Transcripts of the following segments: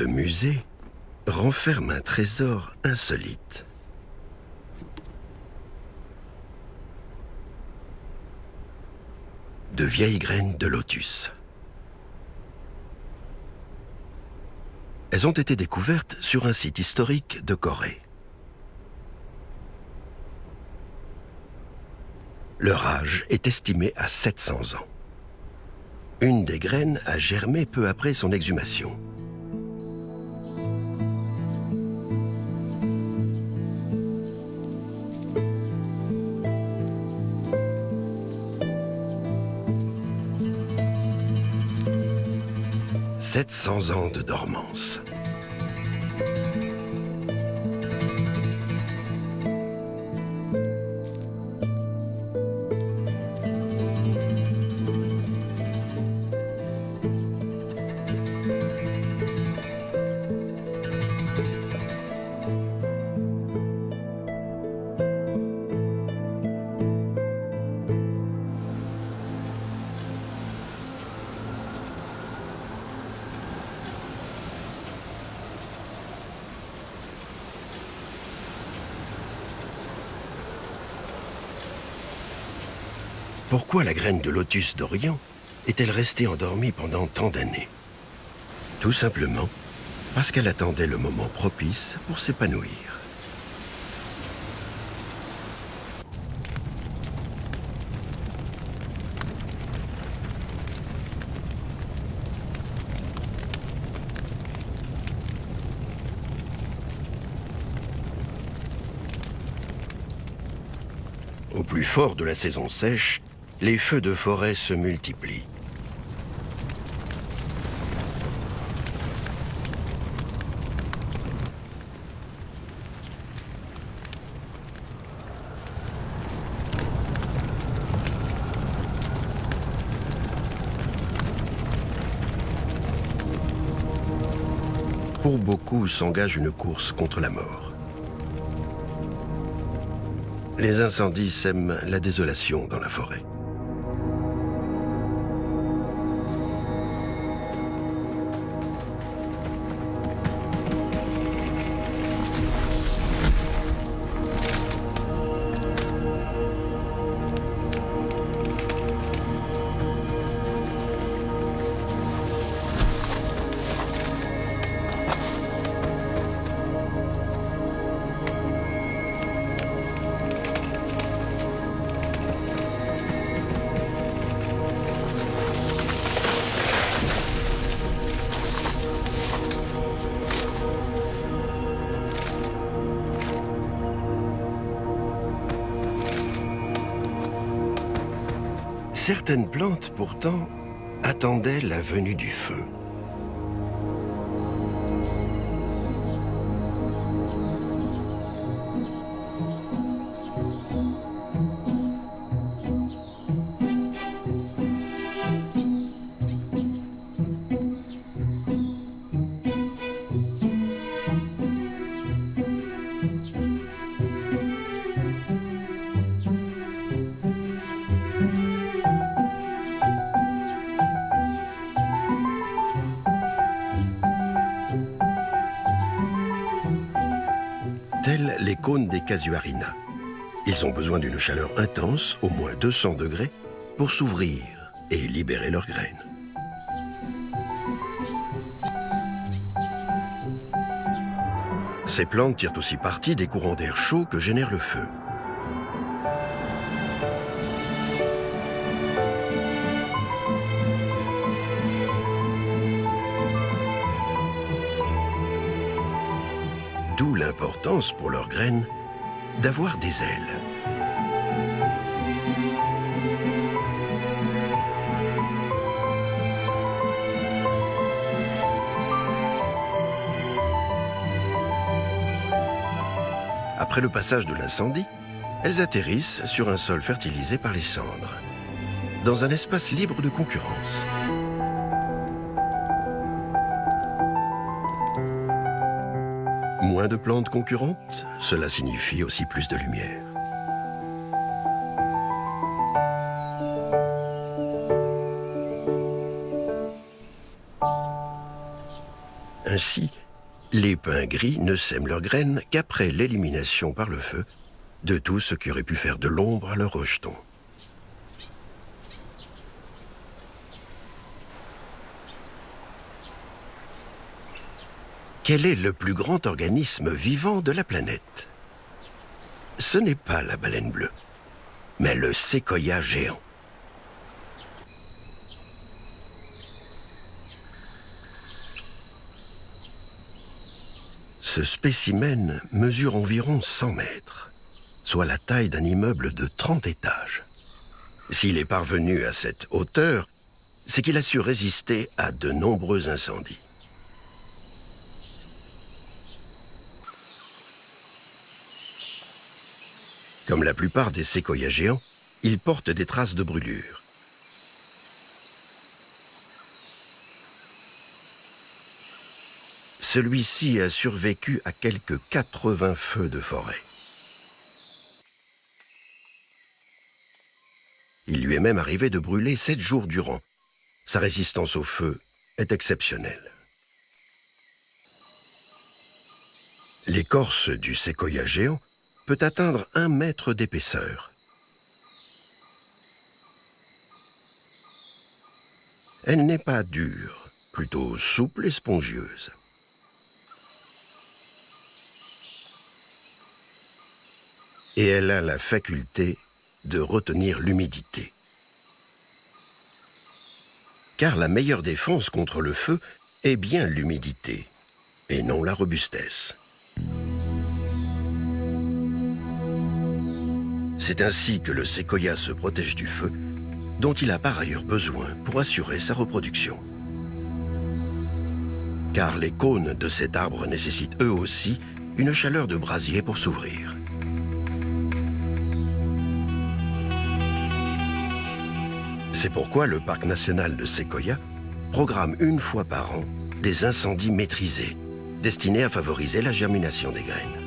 Ce musée renferme un trésor insolite. De vieilles graines de lotus. Elles ont été découvertes sur un site historique de Corée. Leur âge est estimé à 700 ans. Une des graines a germé peu après son exhumation. « 700 ans de dormance. » Pourquoi la graine de lotus d'Orient est-elle restée endormie pendant tant d'années? Tout simplement parce qu'elle attendait le moment propice pour s'épanouir. Au plus fort de la saison sèche, les feux de forêt se multiplient. Pour beaucoup s'engage une course contre la mort. Les incendies sèment la désolation dans la forêt. Certaines plantes, pourtant, attendaient la venue du feu. Tels les cônes des casuarinas. Ils ont besoin d'une chaleur intense, au moins 200 degrés, pour s'ouvrir et libérer leurs graines. Ces plantes tirent aussi parti des courants d'air chaud que génère le feu. D'où l'importance pour leurs graines d'avoir des ailes. Après le passage de l'incendie, elles atterrissent sur un sol fertilisé par les cendres, dans un espace libre de concurrence. Moins de plantes concurrentes, cela signifie aussi plus de lumière. Ainsi, les pins gris ne sèment leurs graines qu'après l'élimination par le feu de tout ce qui aurait pu faire de l'ombre à leur rejeton. Quel est le plus grand organisme vivant de la planète? Ce n'est pas la baleine bleue, mais le séquoia géant. Ce spécimen mesure environ 100 mètres, soit la taille d'un immeuble de 30 étages. S'il est parvenu à cette hauteur, c'est qu'il a su résister à de nombreux incendies. Comme la plupart des séquoias géants, il porte des traces de brûlure. Celui-ci a survécu à quelques 80 feux de forêt. Il lui est même arrivé de brûler 7 jours durant. Sa résistance au feu est exceptionnelle. L'écorce du séquoia géant peut atteindre 1 mètre d'épaisseur. Elle n'est pas dure, plutôt souple et spongieuse. Et elle a la faculté de retenir l'humidité. Car la meilleure défense contre le feu est bien l'humidité, et non la robustesse. C'est ainsi que le séquoia se protège du feu, dont il a par ailleurs besoin pour assurer sa reproduction. Car les cônes de cet arbre nécessitent eux aussi une chaleur de brasier pour s'ouvrir. C'est pourquoi le parc national de Séquoia programme 1 fois par an des incendies maîtrisés, destinés à favoriser la germination des graines.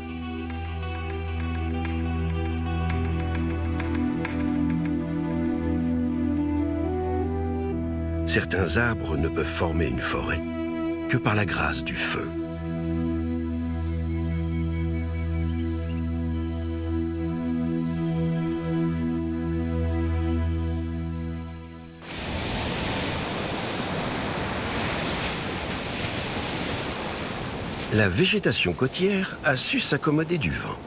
Certains arbres ne peuvent former une forêt que par la grâce du feu. La végétation côtière a su s'accommoder du vent.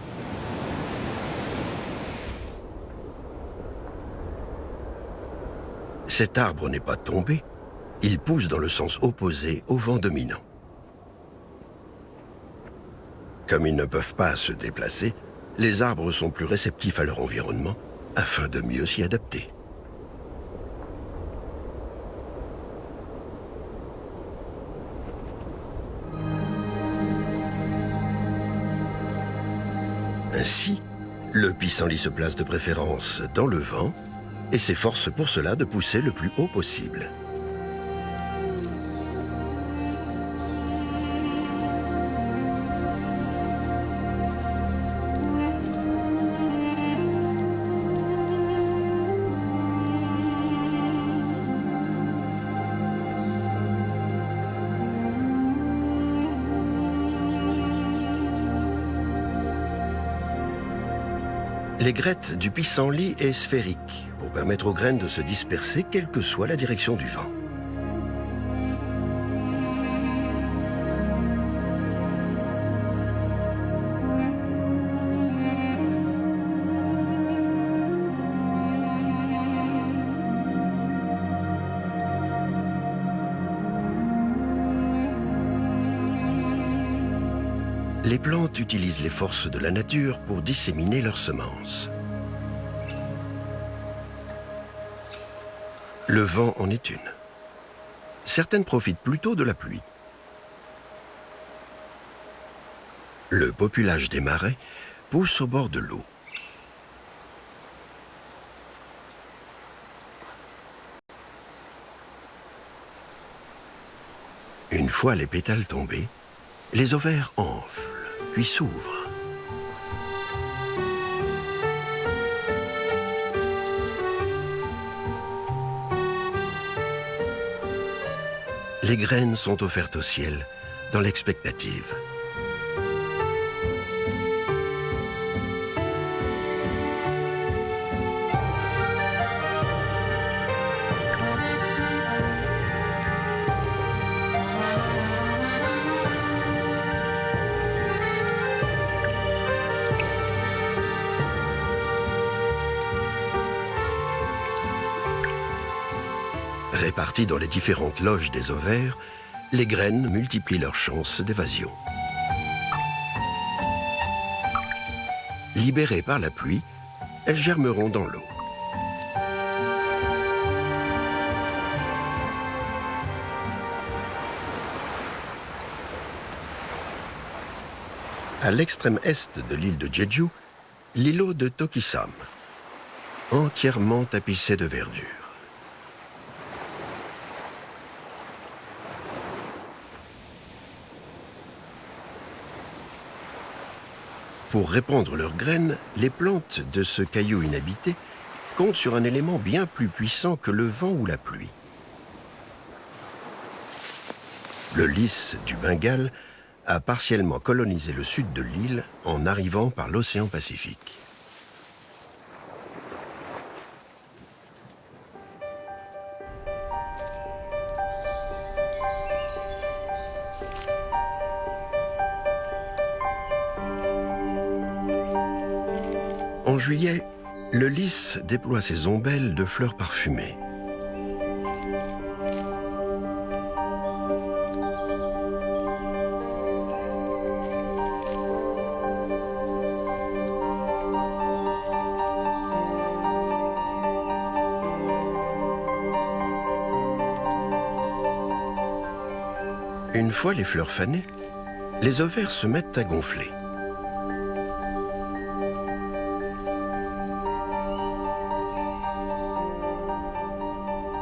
Cet arbre n'est pas tombé, il pousse dans le sens opposé au vent dominant. Comme ils ne peuvent pas se déplacer, les arbres sont plus réceptifs à leur environnement afin de mieux s'y adapter. Ainsi, le pissenlit se place de préférence dans le vent et s'efforce pour cela de pousser le plus haut possible. L'aigrette du pissenlit est sphérique pour permettre aux graines de se disperser quelle que soit la direction du vent. Les plantes utilisent les forces de la nature pour disséminer leurs semences. Le vent en est une. Certaines profitent plutôt de la pluie. Le populage des marais pousse au bord de l'eau. Une fois les pétales tombés, les ovaires enflent, puis s'ouvrent. Les graines sont offertes au ciel dans l'expectative. Réparties dans les différentes loges des ovaires, les graines multiplient leurs chances d'évasion. Libérées par la pluie, elles germeront dans l'eau. À l'extrême est de l'île de Jeju, l'îlot de Tokisam, entièrement tapissé de verdure. Pour répandre leurs graines, les plantes de ce caillou inhabité comptent sur un élément bien plus puissant que le vent ou la pluie. Le lys du Bengale a partiellement colonisé le sud de l'île en arrivant par l'océan Pacifique. En juillet, le lys déploie ses ombelles de fleurs parfumées. Une fois les fleurs fanées, les ovaires se mettent à gonfler.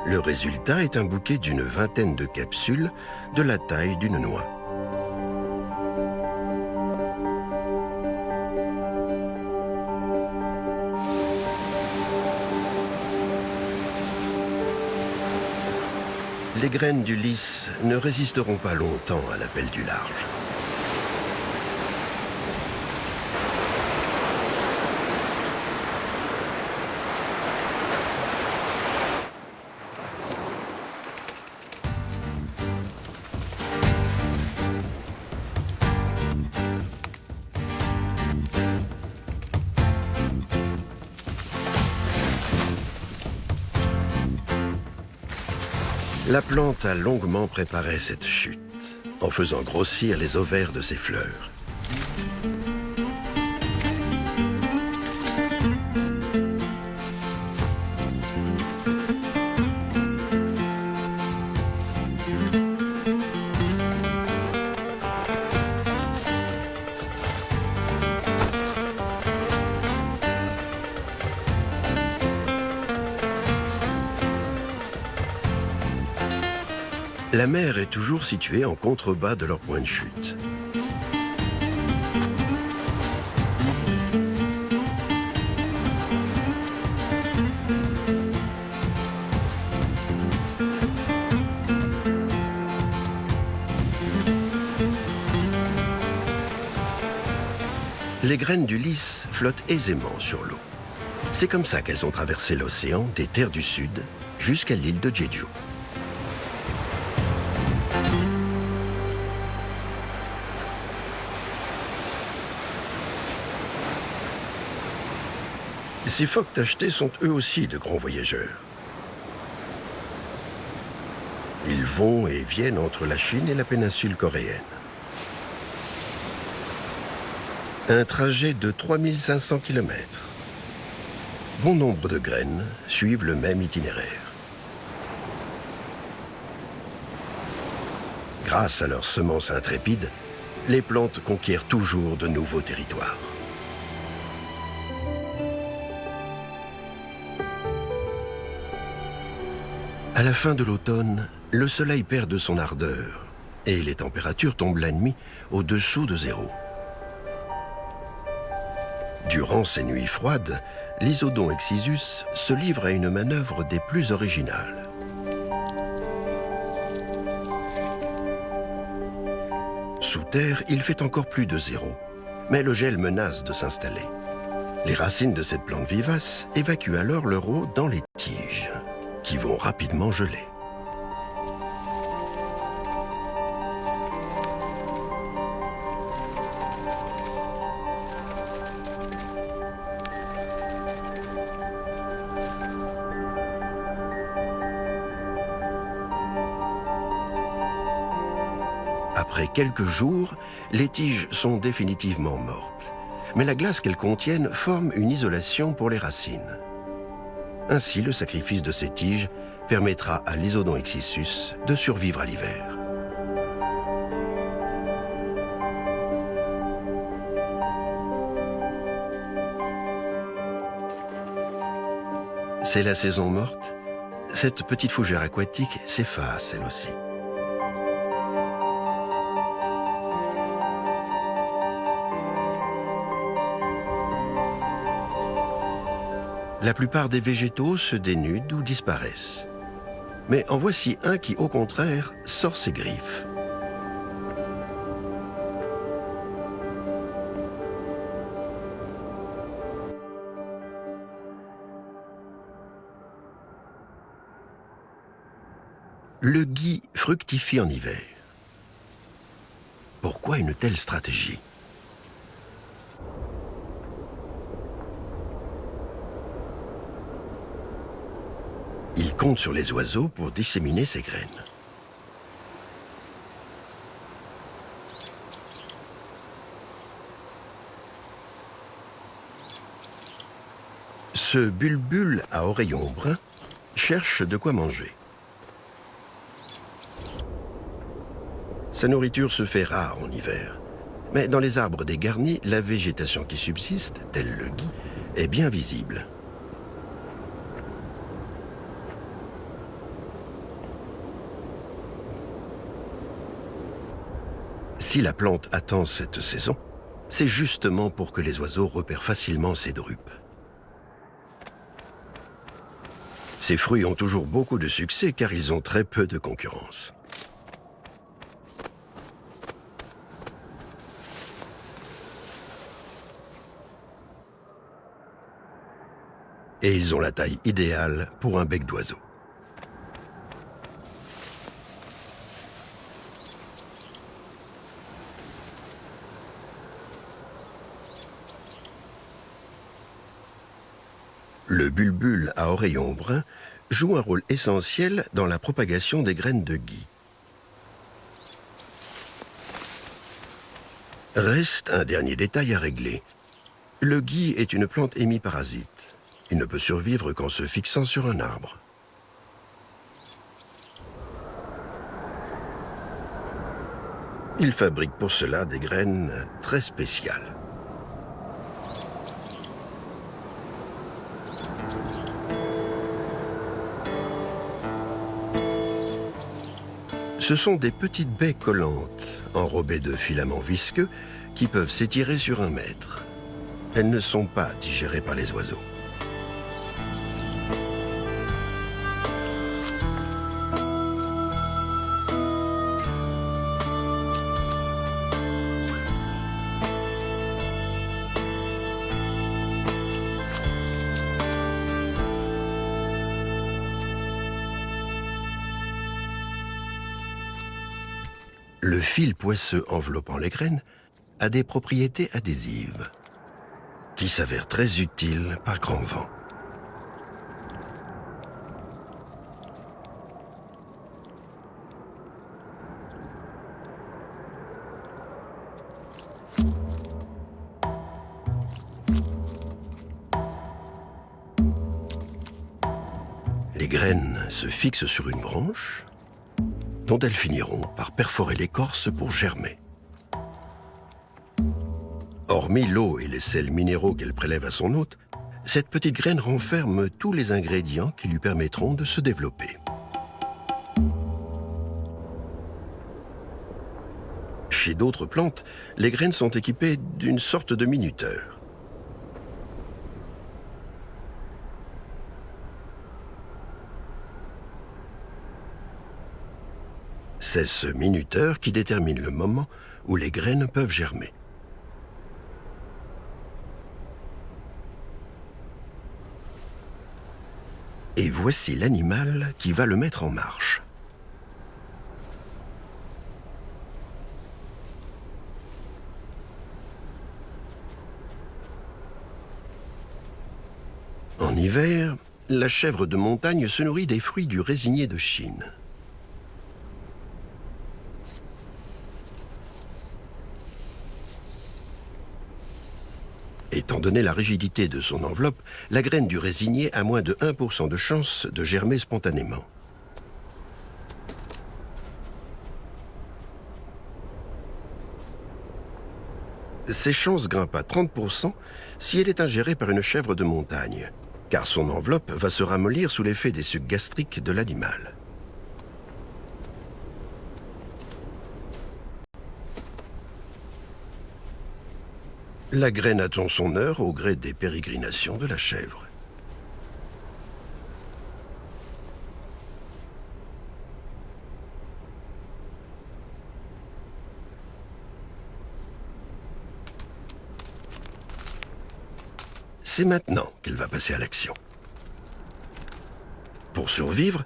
Le résultat est un bouquet d'une vingtaine de capsules de la taille d'une noix. Les graines du lys ne résisteront pas longtemps à l'appel du large. La plante a longuement préparé cette chute, en faisant grossir les ovaires de ses fleurs. La mer est toujours située en contrebas de leur point de chute. Les graines du lys flottent aisément sur l'eau. C'est comme ça qu'elles ont traversé l'océan des terres du Sud jusqu'à l'île de Jeju. Ces phoques tachetés sont eux aussi de grands voyageurs. Ils vont et viennent entre la Chine et la péninsule coréenne. Un trajet de 3500 km. Bon nombre de graines suivent le même itinéraire. Grâce à leurs semences intrépides, les plantes conquièrent toujours de nouveaux territoires. À la fin de l'automne, le soleil perd de son ardeur et les températures tombent la nuit au-dessous de zéro. Durant ces nuits froides, l'Isodon excisus se livre à une manœuvre des plus originales. Sous terre, il fait encore plus de zéro, mais le gel menace de s'installer. Les racines de cette plante vivace évacuent alors leur eau dans les tiges, qui vont rapidement geler. Après quelques jours, les tiges sont définitivement mortes. Mais la glace qu'elles contiennent forme une isolation pour les racines. Ainsi, le sacrifice de ces tiges permettra à l'Isodon excissus de survivre à l'hiver. C'est la saison morte. Cette petite fougère aquatique s'efface elle aussi. La plupart des végétaux se dénudent ou disparaissent. Mais en voici un qui, au contraire, sort ses griffes. Le gui fructifie en hiver. Pourquoi une telle stratégie ? Il compte sur les oiseaux pour disséminer ses graines. Ce bulbule à oreillons bruns cherche de quoi manger. Sa nourriture se fait rare en hiver, mais dans les arbres dégarnis, la végétation qui subsiste, tel le gui, est bien visible. Si la plante attend cette saison, c'est justement pour que les oiseaux repèrent facilement ses drupes. Ces fruits ont toujours beaucoup de succès car ils ont très peu de concurrence. Et ils ont la taille idéale pour un bec d'oiseau. Le bulbule à oreillons bruns joue un rôle essentiel dans la propagation des graines de gui. Reste un dernier détail à régler. Le gui est une plante hémiparasite. Il ne peut survivre qu'en se fixant sur un arbre. Il fabrique pour cela des graines très spéciales. Ce sont des petites baies collantes, enrobées de filaments visqueux, qui peuvent s'étirer sur 1 mètre. Elles ne sont pas digérées par les oiseaux. Le fil poisseux enveloppant les graines a des propriétés adhésives qui s'avèrent très utiles par grand vent. Les graines se fixent sur une branche dont elles finiront par perforer l'écorce pour germer. Hormis l'eau et les sels minéraux qu'elle prélève à son hôte, cette petite graine renferme tous les ingrédients qui lui permettront de se développer. Chez d'autres plantes, les graines sont équipées d'une sorte de minuteur. C'est ce minuteur qui détermine le moment où les graines peuvent germer. Et voici l'animal qui va le mettre en marche. En hiver, la chèvre de montagne se nourrit des fruits du résinier de Chine. Étant donné la rigidité de son enveloppe, la graine du résinier a moins de 1% de chance de germer spontanément. Ces chances grimpent à 30% si elle est ingérée par une chèvre de montagne, car son enveloppe va se ramollir sous l'effet des sucs gastriques de l'animal. La graine attend son heure au gré des pérégrinations de la chèvre. C'est maintenant qu'elle va passer à l'action. Pour survivre,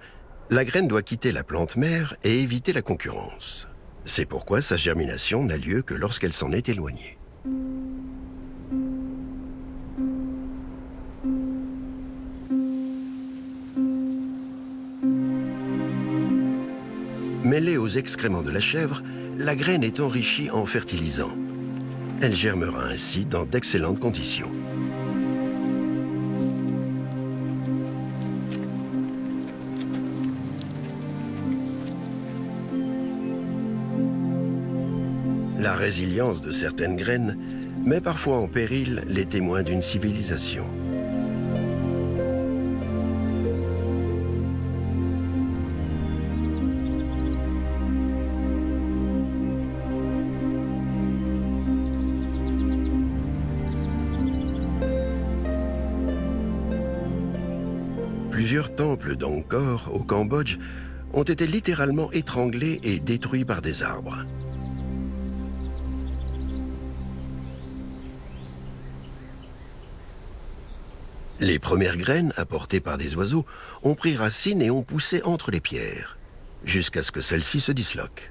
la graine doit quitter la plante mère et éviter la concurrence. C'est pourquoi sa germination n'a lieu que lorsqu'elle s'en est éloignée. Mêlée aux excréments de la chèvre, la graine est enrichie en fertilisants. Elle germera ainsi dans d'excellentes conditions. La résilience de certaines graines met parfois en péril les témoins d'une civilisation. Plusieurs temples d'Angkor, au Cambodge, ont été littéralement étranglés et détruits par des arbres. Les premières graines, apportées par des oiseaux, ont pris racine et ont poussé entre les pierres, jusqu'à ce que celles-ci se disloquent.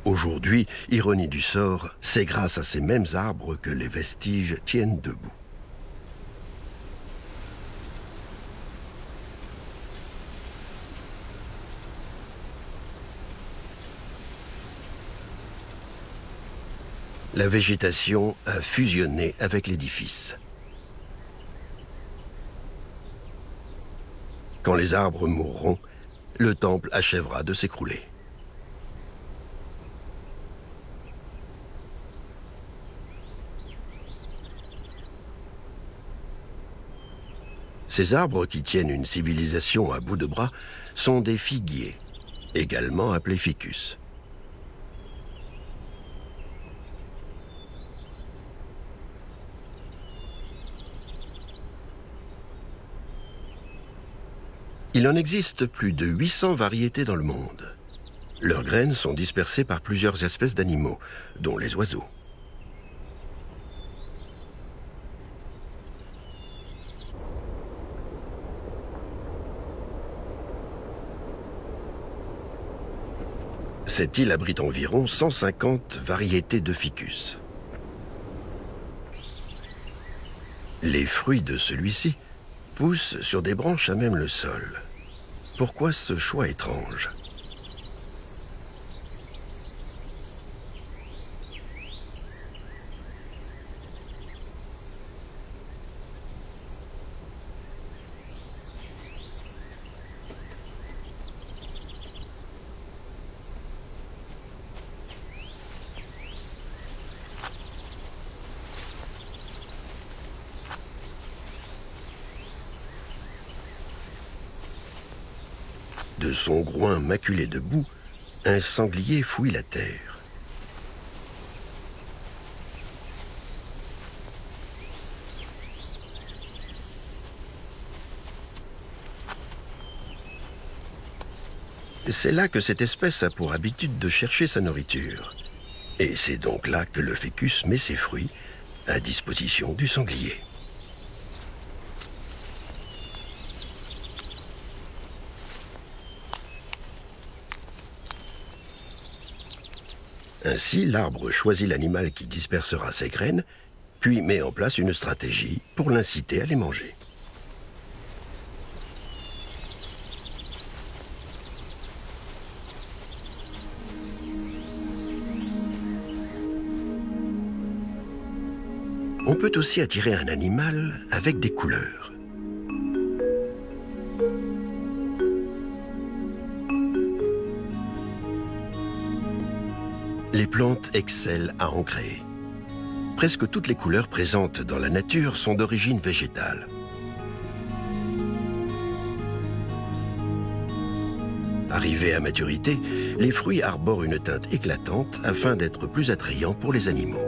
Aujourd'hui, ironie du sort, c'est grâce à ces mêmes arbres que les vestiges tiennent debout. La végétation a fusionné avec l'édifice. Quand les arbres mourront, le temple achèvera de s'écrouler. Ces arbres qui tiennent une civilisation à bout de bras sont des figuiers, également appelés ficus. Il en existe plus de 800 variétés dans le monde. Leurs graines sont dispersées par plusieurs espèces d'animaux, dont les oiseaux. Cette île abrite environ 150 variétés de ficus. Les fruits de celui-ci poussent sur des branches à même le sol. Pourquoi ce choix étrange ? De son groin maculé de boue, un sanglier fouille la terre. C'est là que cette espèce a pour habitude de chercher sa nourriture. Et c'est donc là que le fœcus met ses fruits à disposition du sanglier. Ainsi, l'arbre choisit l'animal qui dispersera ses graines, puis met en place une stratégie pour l'inciter à les manger. On peut aussi attirer un animal avec des couleurs. Les plantes excellent à en créer. Presque toutes les couleurs présentes dans la nature sont d'origine végétale. Arrivés à maturité, les fruits arborent une teinte éclatante afin d'être plus attrayants pour les animaux.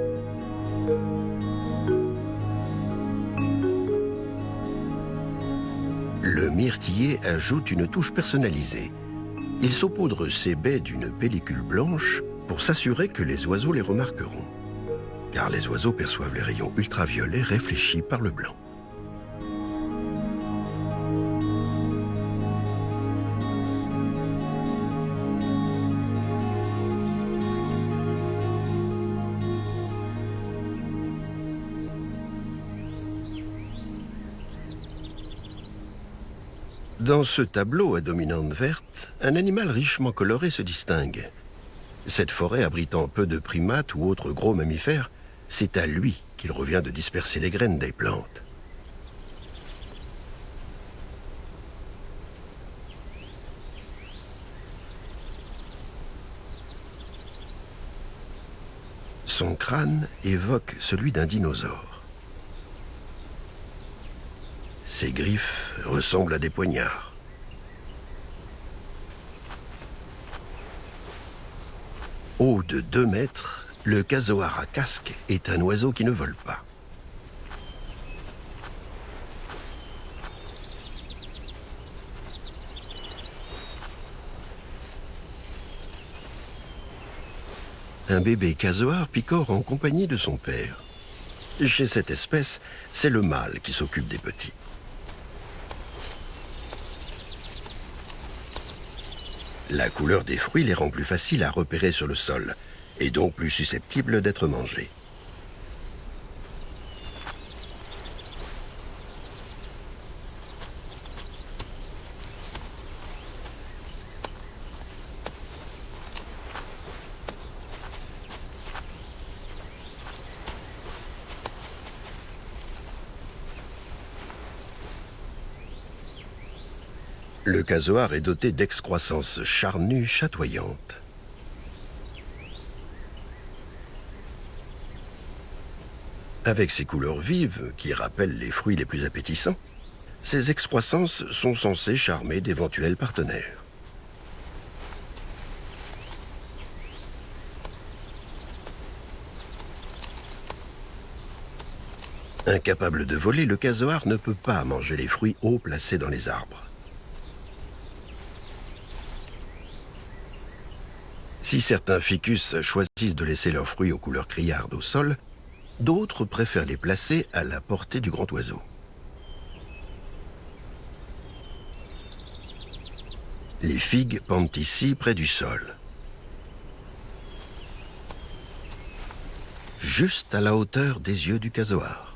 Le myrtillier ajoute une touche personnalisée. Il saupoudre ses baies d'une pellicule blanche pour s'assurer que les oiseaux les remarqueront. Car les oiseaux perçoivent les rayons ultraviolets réfléchis par le blanc. Dans ce tableau à dominante verte, un animal richement coloré se distingue. Cette forêt abritant peu de primates ou autres gros mammifères, c'est à lui qu'il revient de disperser les graines des plantes. Son crâne évoque celui d'un dinosaure. Ses griffes ressemblent à des poignards. Haut de 2 mètres, le casoar à casque est un oiseau qui ne vole pas. Un bébé casoar picore en compagnie de son père. Chez cette espèce, c'est le mâle qui s'occupe des petits. La couleur des fruits les rend plus faciles à repérer sur le sol, et donc plus susceptibles d'être mangés. Le casoar est doté d'excroissances charnues chatoyantes. Avec ses couleurs vives, qui rappellent les fruits les plus appétissants, ces excroissances sont censées charmer d'éventuels partenaires. Incapable de voler, le casoar ne peut pas manger les fruits haut placés dans les arbres. Si certains ficus choisissent de laisser leurs fruits aux couleurs criardes au sol, d'autres préfèrent les placer à la portée du grand oiseau. Les figues pendent ici près du sol. Juste à la hauteur des yeux du casoar.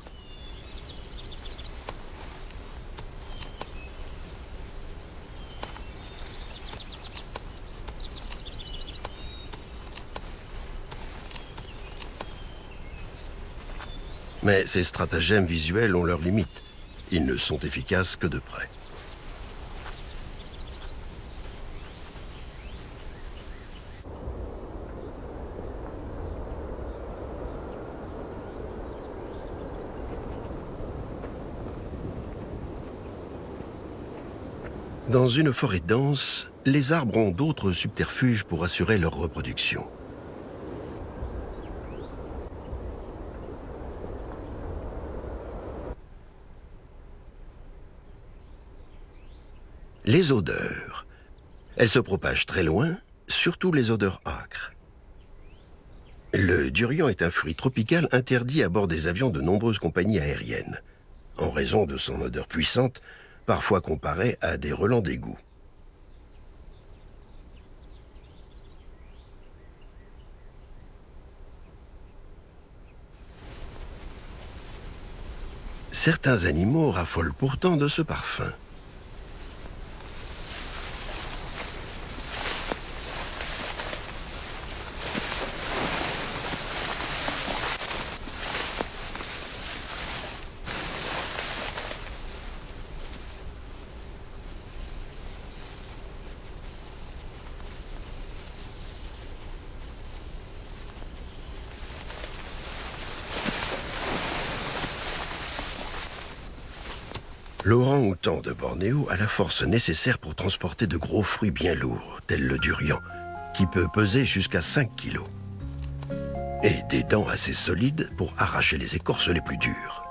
Mais ces stratagèmes visuels ont leurs limites. Ils ne sont efficaces que de près. Dans une forêt dense, les arbres ont d'autres subterfuges pour assurer leur reproduction. Les odeurs. Elle se propage très loin, surtout les odeurs âcres. Le durian est un fruit tropical interdit à bord des avions de nombreuses compagnies aériennes, en raison de son odeur puissante, parfois comparée à des relents d'égout. Certains animaux raffolent pourtant de ce parfum. L'orang-outan de Bornéo a la force nécessaire pour transporter de gros fruits bien lourds, tels le durian, qui peut peser jusqu'à 5 kilos. Et des dents assez solides pour arracher les écorces les plus dures.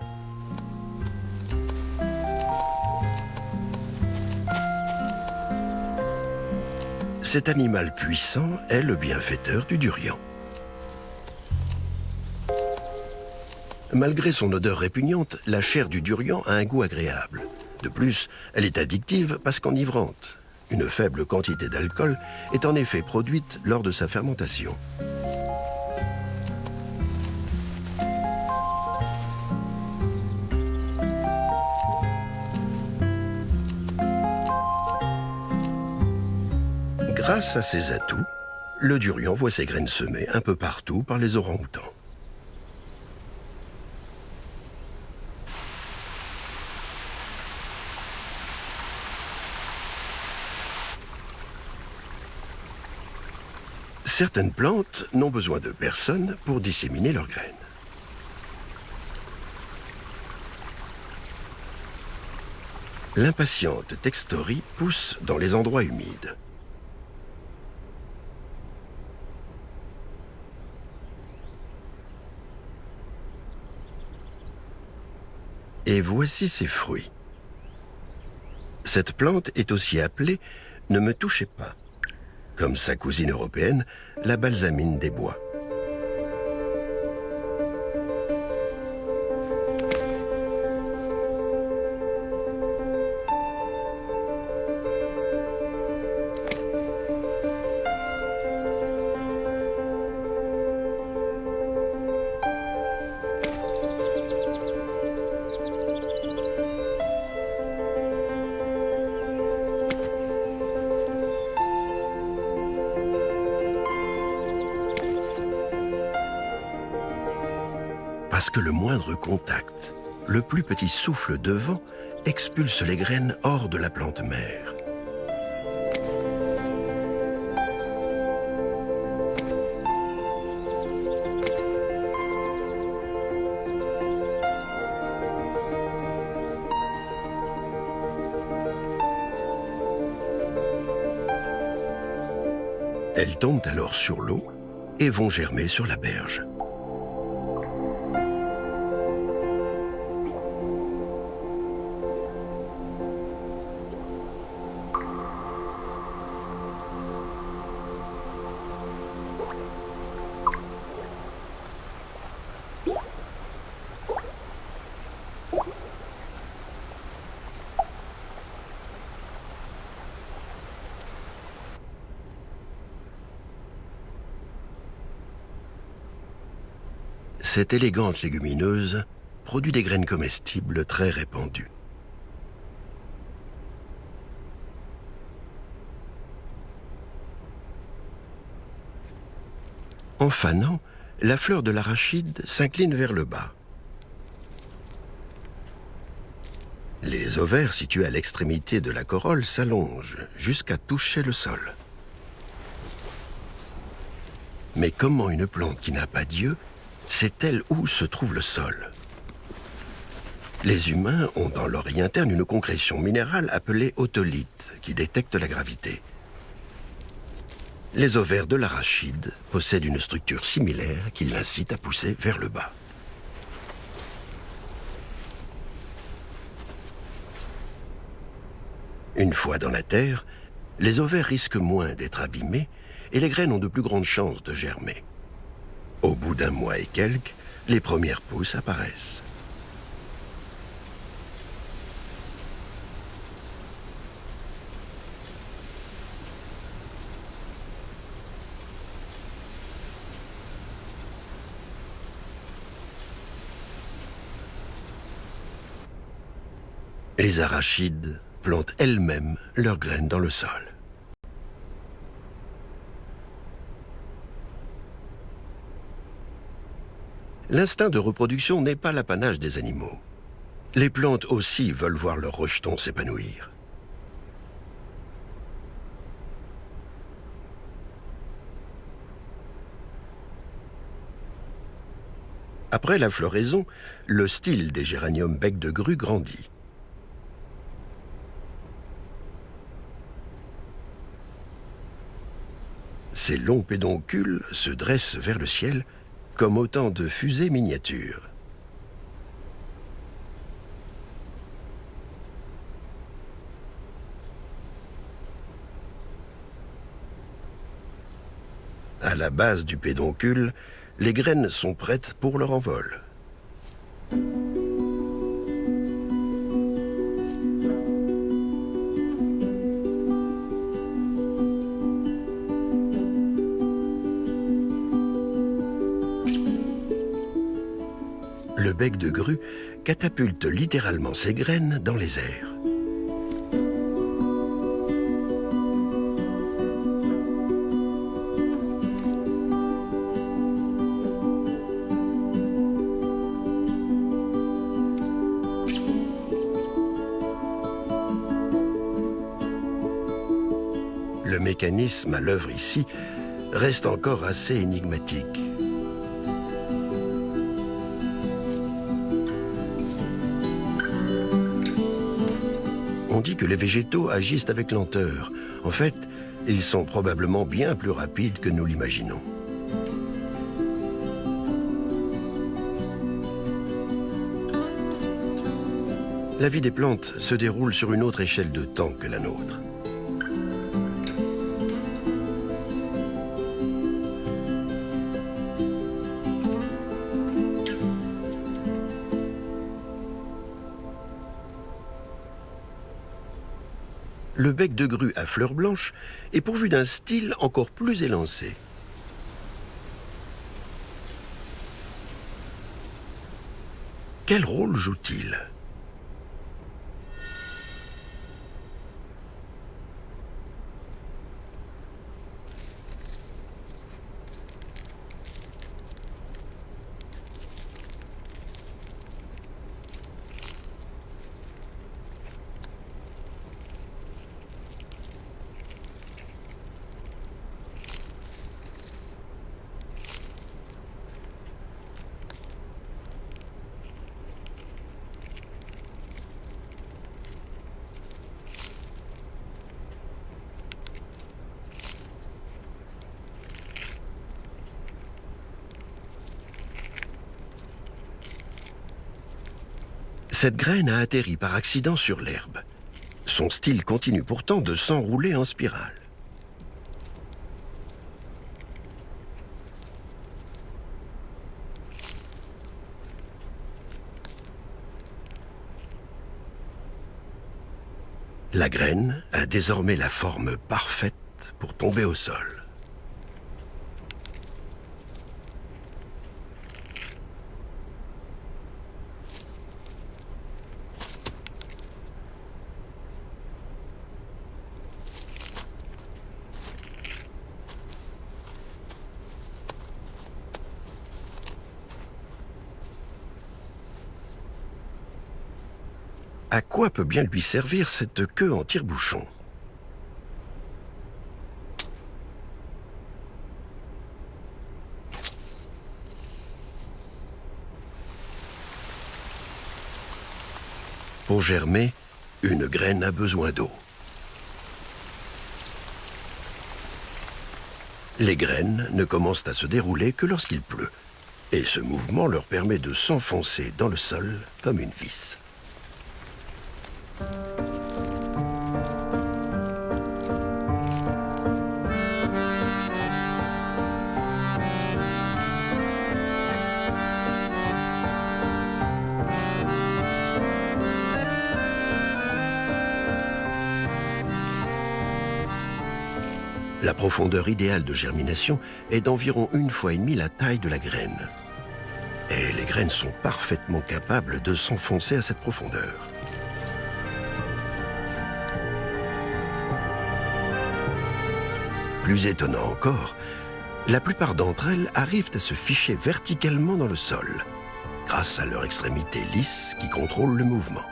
Cet animal puissant est le bienfaiteur du durian. Malgré son odeur répugnante, la chair du durian a un goût agréable. De plus, elle est addictive parce qu'enivrante. Une faible quantité d'alcool est en effet produite lors de sa fermentation. Grâce à ses atouts, le durian voit ses graines semées un peu partout par les orang-outans. Certaines plantes n'ont besoin de personne pour disséminer leurs graines. L'impatiente textorie pousse dans les endroits humides. Et voici ses fruits. Cette plante est aussi appelée « ne me touchez pas », comme sa cousine européenne, la balsamine des bois. Parce que le moindre contact, le plus petit souffle de vent, expulse les graines hors de la plante mère. Elles tombent alors sur l'eau et vont germer sur la berge. Cette élégante légumineuse produit des graines comestibles très répandues. En fanant, la fleur de l'arachide s'incline vers le bas. Les ovaires situés à l'extrémité de la corolle s'allongent jusqu'à toucher le sol. Mais comment une plante qui n'a pas d'yeux sait-elle où se trouve le sol? Les humains ont dans l'oreille interne une concrétion minérale appelée otolite qui détecte la gravité. Les ovaires de l'arachide possèdent une structure similaire qui l'incite à pousser vers le bas. Une fois dans la terre, les ovaires risquent moins d'être abîmés et les graines ont de plus grandes chances de germer. Au bout d'un mois et quelques, les premières pousses apparaissent. Les arachides plantent elles-mêmes leurs graines dans le sol. L'instinct de reproduction n'est pas l'apanage des animaux. Les plantes aussi veulent voir leurs rejetons s'épanouir. Après la floraison, le style des géraniums bec de grue grandit. Ces longs pédoncules se dressent vers le ciel comme autant de fusées miniatures. À la base du pédoncule, les graines sont prêtes pour leur envol. Le bec de grue catapulte littéralement ses graines dans les airs. Le mécanisme à l'œuvre ici reste encore assez énigmatique. On dit que les végétaux agissent avec lenteur. En fait, ils sont probablement bien plus rapides que nous l'imaginons. La vie des plantes se déroule sur une autre échelle de temps que la nôtre. Le bec de grue à fleurs blanches est pourvu d'un style encore plus élancé. Quel rôle joue-t-il ? Cette graine a atterri par accident sur l'herbe. Son style continue pourtant de s'enrouler en spirale. La graine a désormais la forme parfaite pour tomber au sol. À quoi peut bien lui servir cette queue en tire-bouchon ? Pour germer, une graine a besoin d'eau. Les graines ne commencent à se dérouler que lorsqu'il pleut, et ce mouvement leur permet de s'enfoncer dans le sol comme une vis. La profondeur idéale de germination est d'environ 1,5 fois la taille de la graine. Et les graines sont parfaitement capables de s'enfoncer à cette profondeur. Plus étonnant encore, la plupart d'entre elles arrivent à se ficher verticalement dans le sol, grâce à leur extrémité lisse qui contrôle le mouvement.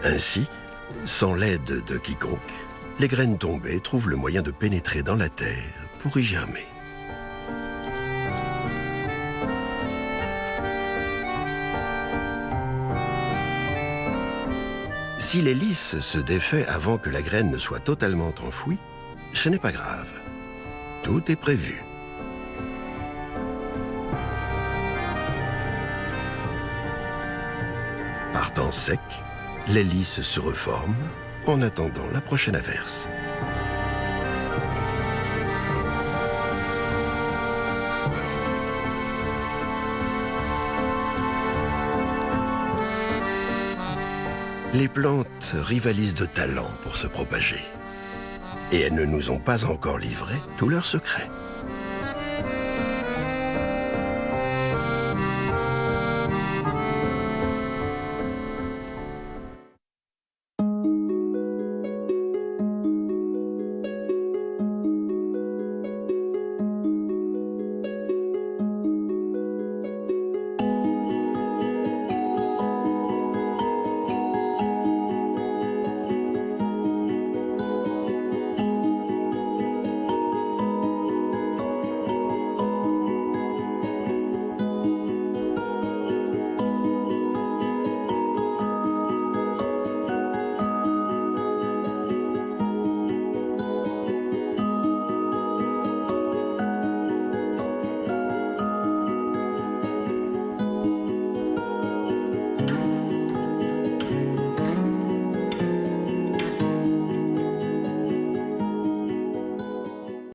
Ainsi, sans l'aide de quiconque, les graines tombées trouvent le moyen de pénétrer dans la terre pour y germer. Si l'hélice se défait avant que la graine ne soit totalement enfouie, ce n'est pas grave. Tout est prévu. Par temps sec, l'hélice se reforme en attendant la prochaine averse. Les plantes rivalisent de talent pour se propager. Et elles ne nous ont pas encore livré tous leurs secrets.